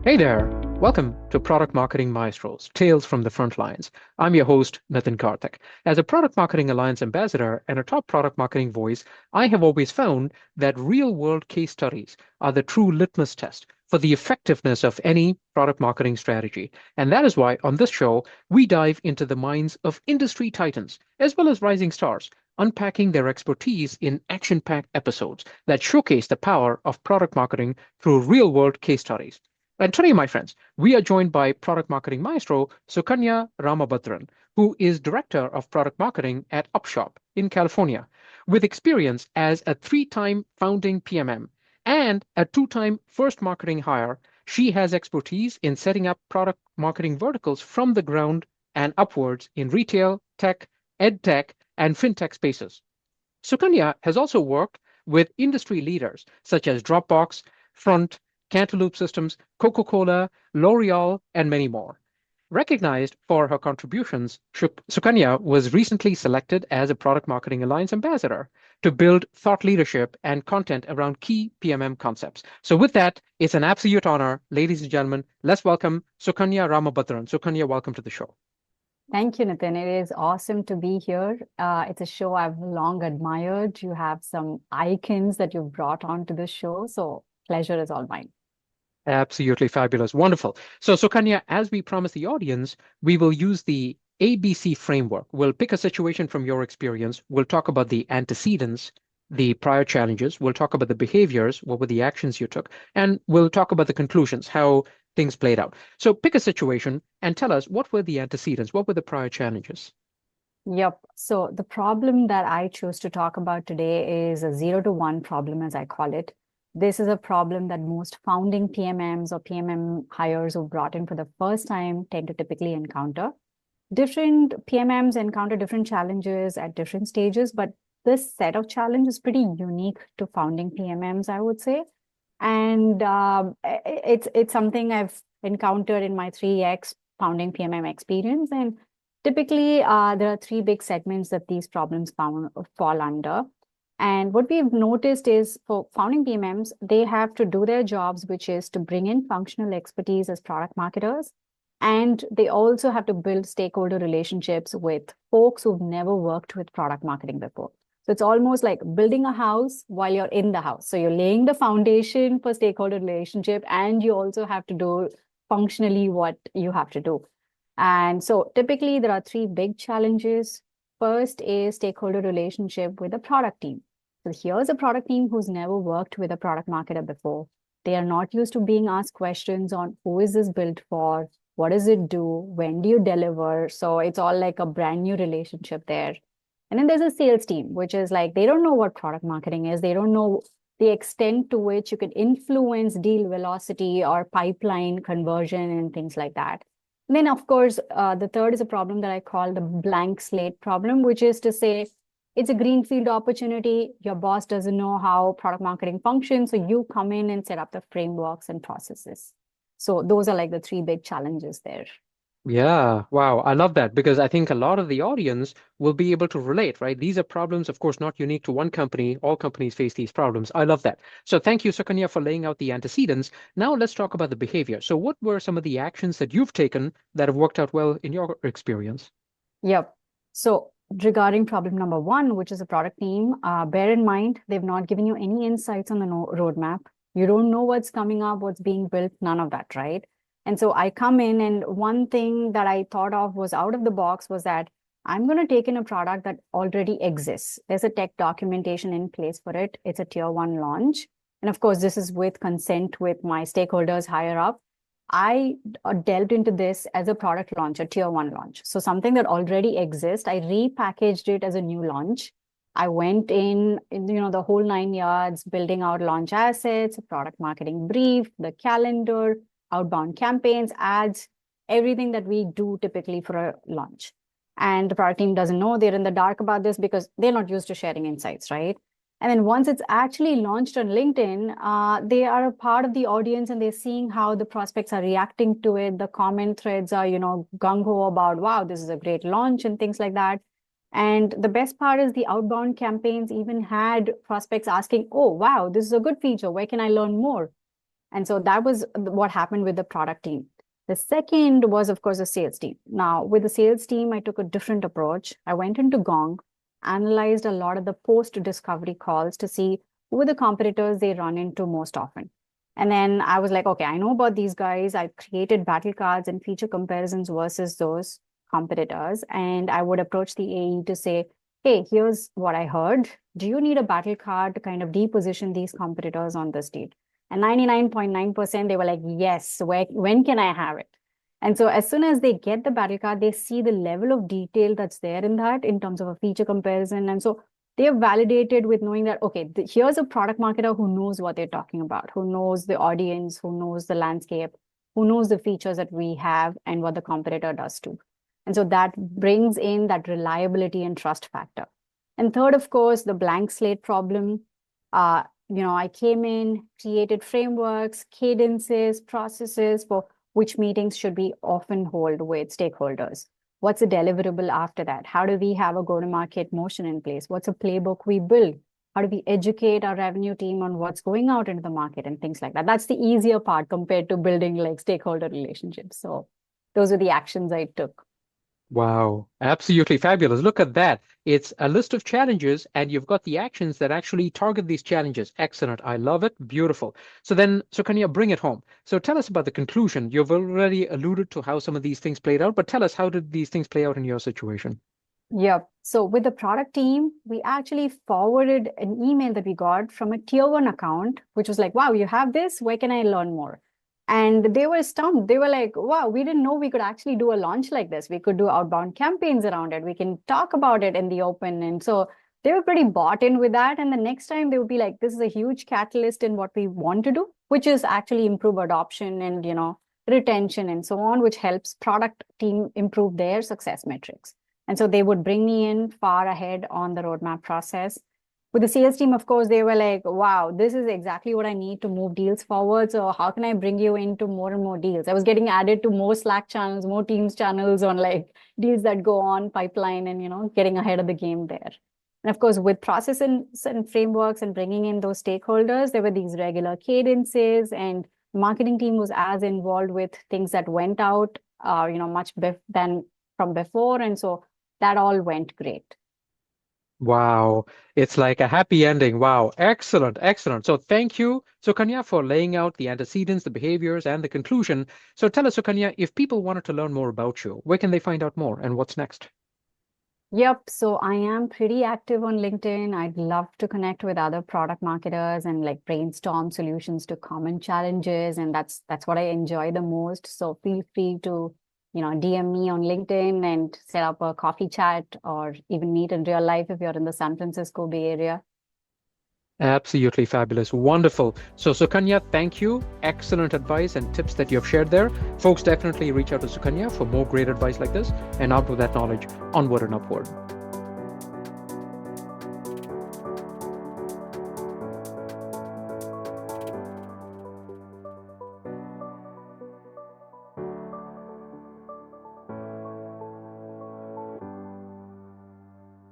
Hey there. Welcome to Product Marketing Maestros, Tales from the Front Lines. I'm your host, Nitin Kartik. As a Product Marketing Alliance ambassador and a top product marketing voice, I have always found that real-world case studies are the true litmus test for the effectiveness of any product marketing strategy. And that is why on this show, we dive into the minds of industry titans as well as rising stars, unpacking their expertise in action-packed episodes that showcase the power of product marketing through real-world case studies. And today, my friends, we are joined by Product Marketing Maestro Sukanya Ramabadran, who is Director of Product Marketing at Upshop in California. With experience as a three-time founding PMM and a two-time first marketing hire, she has expertise in setting up product marketing verticals from the ground and upwards in retail, tech, ed tech, and fintech spaces. Sukanya has also worked with industry leaders such as Dropbox, Front, Cantaloupe Systems, Coca-Cola, L'Oreal, and many more. Recognized for her contributions, Sukanya was recently selected as a Product Marketing Alliance ambassador to build thought leadership and content around key PMM concepts. So with that, it's an absolute honor, ladies and gentlemen, let's welcome Sukanya Ramabadran. Sukanya, welcome to the show. Thank you, Nitin. It is awesome to be here. It's a show I've long admired. You have some icons that you've brought onto the show. So pleasure is all mine. Absolutely fabulous. Wonderful. So, Sukanya, as we promised the audience, we will use the ABC framework. We'll pick a situation from your experience. We'll talk about the antecedents, the prior challenges. We'll talk about the behaviors, what were the actions you took, and we'll talk about the conclusions, how things played out. So, pick a situation and tell us what were the antecedents, what were the prior challenges? Yep. So the problem that I chose to talk about today is a 0 to 1 problem, as I call it. This is a problem that most founding PMMs or PMM hires who brought in for the first time tend to typically encounter. Different PMMs encounter different challenges at different stages, but this set of challenges is pretty unique to founding PMMs, I would say. And it's something I've encountered in my 3x founding PMM experience. And typically, there are three big segments that these problems fall under. And what we've noticed is for founding PMMs, they have to do their jobs, which is to bring in functional expertise as product marketers. And they also have to build stakeholder relationships with folks who've never worked with product marketing before. So it's almost like building a house while you're in the house. So you're laying the foundation for stakeholder relationship, and you also have to do functionally what you have to do. And so typically there are three big challenges. First is stakeholder relationship with the product team. So here's a product team who's never worked with a product marketer before. They are not used to being asked questions on who is this built for, what does it do, when do you deliver? So it's all like a brand new relationship there. And then there's a sales team, which is like, they don't know what product marketing is. They don't know the extent to which you can influence deal velocity or pipeline conversion and things like that. And then, of course, the third is a problem that I call the blank slate problem, which is to say, it's a greenfield opportunity. Your boss doesn't know how product marketing functions. So you come in and set up the frameworks and processes. So those are like the three big challenges there. Yeah, wow. I love that because I think a lot of the audience will be able to relate, right? These are problems, of course, not unique to one company. All companies face these problems. I love that. So thank you, Sukanya, for laying out the antecedents. Now let's talk about the behavior. So what were some of the actions that you've taken that have worked out well in your experience? Yep. So regarding problem number one, which is a product team, bear in mind, they've not given you any insights on the roadmap. You don't know what's coming up, what's being built, none of that, right? And so I come in, and one thing that I thought of was out of the box was that I'm going to take in a product that already exists. There's a tech documentation in place for it. It's a tier 1 launch. And of course, this is with consent with my stakeholders higher up. I delved into this as a product launch, a tier 1 launch. So something that already exists, I repackaged it as a new launch. I went in, the whole 9 yards, building out launch assets, product marketing brief, the calendar, outbound campaigns, ads, everything that we do typically for a launch. And the product team doesn't know, they're in the dark about this because they're not used to sharing insights, right? And then once it's actually launched on LinkedIn, they are a part of the audience and they're seeing how the prospects are reacting to it. The comment threads are, gung-ho about, wow, this is a great launch and things like that. And the best part is the outbound campaigns even had prospects asking, oh, wow, this is a good feature. Where can I learn more? And so that was what happened with the product team. The second was, of course, the sales team. Now, with the sales team, I took a different approach. I went into Gong, analyzed a lot of the post-discovery calls to see who are the competitors they run into most often. And then I was like, okay, I know about these guys. I created battle cards and feature comparisons versus those competitors. And I would approach the AE to say, hey, here's what I heard. Do you need a battle card to kind of deposition these competitors on this date? And 99.9%, they were like, yes, when can I have it? And so as soon as they get the battle card, they see the level of detail that's there in that in terms of a feature comparison. And so they're validated with knowing that, okay, here's a product marketer who knows what they're talking about, who knows the audience, who knows the landscape, who knows the features that we have and what the competitor does too. And so that brings in that reliability and trust factor. And third, of course, the blank slate problem. I came in, created frameworks, cadences, processes for which meetings should we often hold with stakeholders. What's a deliverable after that? How do we have a go-to-market motion in place? What's a playbook we build? How do we educate our revenue team on what's going out into the market and things like that? That's the easier part compared to building like stakeholder relationships. So those are the actions I took. Wow, absolutely fabulous. Look at that. It's a list of challenges, and you've got the actions that actually target these challenges. Excellent. I love it. Beautiful. So then, Sukanya, bring it home. So tell us about the conclusion. You've already alluded to how some of these things played out, but tell us, how did these things play out in your situation? Yep. So with the product team, we actually forwarded an email that we got from a tier one account, which was like, wow, you have this, where can I learn more? And they were stumped. They were like, wow, we didn't know we could actually do a launch like this. We could do outbound campaigns around it. We can talk about it in the open. And so they were pretty bought in with that. And the next time they would be like, this is a huge catalyst in what we want to do, which is actually improve adoption and, retention and so on, which helps product team improve their success metrics. And so they would bring me in far ahead on the roadmap process. With the sales team, of course, they were like, wow, this is exactly what I need to move deals forward. So how can I bring you into more and more deals? I was getting added to more Slack channels, more Teams channels on like deals that go on pipeline and, getting ahead of the game there. And of course, with processes and frameworks and bringing in those stakeholders, there were these regular cadences, and the marketing team was as involved with things that went out, much than from before. And so that all went great. Wow, it's like a happy ending. Wow, excellent, excellent. So thank you, Sukanya, for laying out the antecedents, the behaviors, and the conclusion. So tell us, Sukanya, if people wanted to learn more about you, where can they find out more and what's next? Yep. So I am pretty active on LinkedIn. I'd love to connect with other product marketers and like brainstorm solutions to common challenges. And that's what I enjoy the most. So feel free to, DM me on LinkedIn and set up a coffee chat or even meet in real life if you're in the San Francisco Bay Area. Absolutely fabulous. Wonderful. So, Sukanya, thank you. Excellent advice and tips that you have shared there. Folks, definitely reach out to Sukanya for more great advice like this, and out with that knowledge, onward and upward.